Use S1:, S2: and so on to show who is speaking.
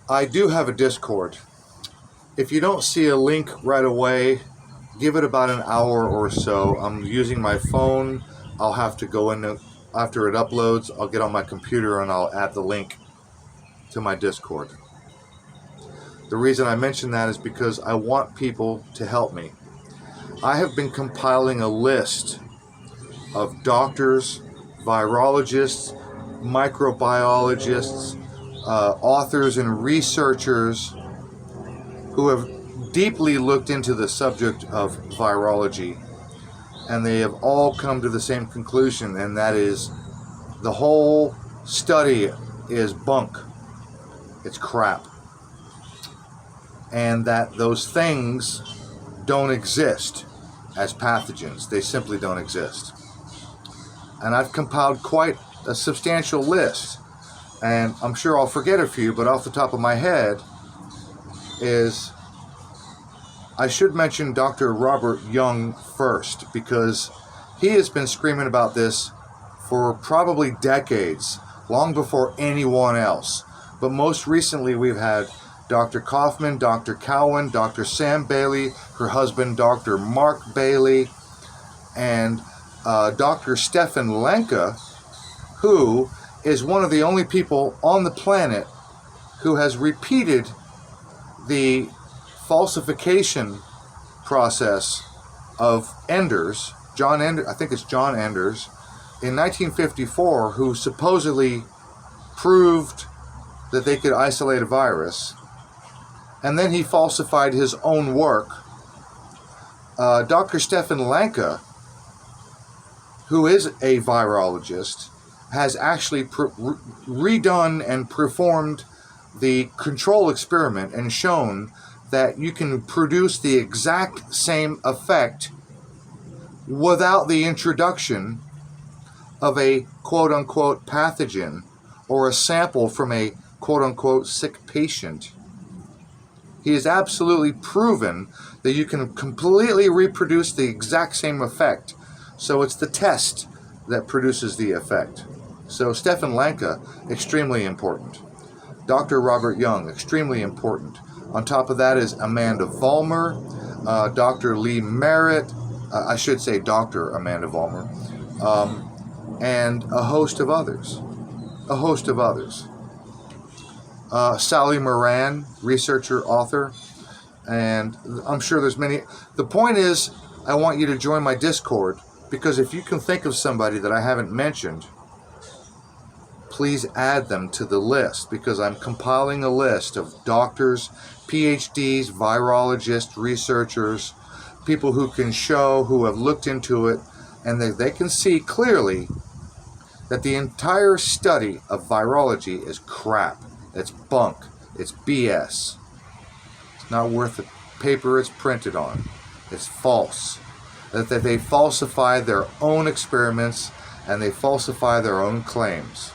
S1: I do have a Discord. If you don't see a link right away, give it about an hour or so. I'm using my phone. I'll have to go in after it uploads. I'll get on my computer and I'll add the link to my Discord. The reason I mention that is because I want people to help me. I have been compiling a list of doctors, virologists, microbiologists, authors and researchers who have deeply looked into the subject of virology, and they have all come to the same conclusion, and that is the whole study is bunk. It's crap. And that those things don't exist as pathogens. They simply don't exist. And I've compiled quite a substantial list. And I'm sure I'll forget a few, but off the top of my head I should mention Dr. Robert Young first, because he has been screaming about this for probably decades, long before anyone else. But most recently we've had Dr. Kaufman, Dr. Cowan, Dr. Sam Bailey, her husband Dr. Mark Bailey, and Dr. Stefan Lanka, who is one of the only people on the planet who has repeated the falsification process of Enders, John Enders, I think it's John Enders, in 1954, who supposedly proved that they could isolate a virus, and then he falsified his own work. Dr. Stefan Lanka, who is a virologist, has actually redone and performed the control experiment and shown that you can produce the exact same effect without the introduction of a quote-unquote pathogen or a sample from a quote-unquote sick patient. He has absolutely proven that you can completely reproduce the exact same effect. So it's the test that produces the effect. So Stefan Lanka, extremely important. Dr. Robert Young, extremely important. On top of that is Amanda Vollmer, Dr. Lee Merritt, I should say Dr. Amanda Vollmer, and a host of others. Sally Moran, researcher, author, and I'm sure there's many. The point is, I want you to join my Discord, because if you can think of somebody that I haven't mentioned, please add them to the list, because I'm compiling a list of doctors, PhDs, virologists, researchers, people who can show, who have looked into it, and they can see clearly that the entire study of virology is crap. It's bunk. It's BS. It's not worth the paper it's printed on. It's false. That they falsify their own experiments and they falsify their own claims.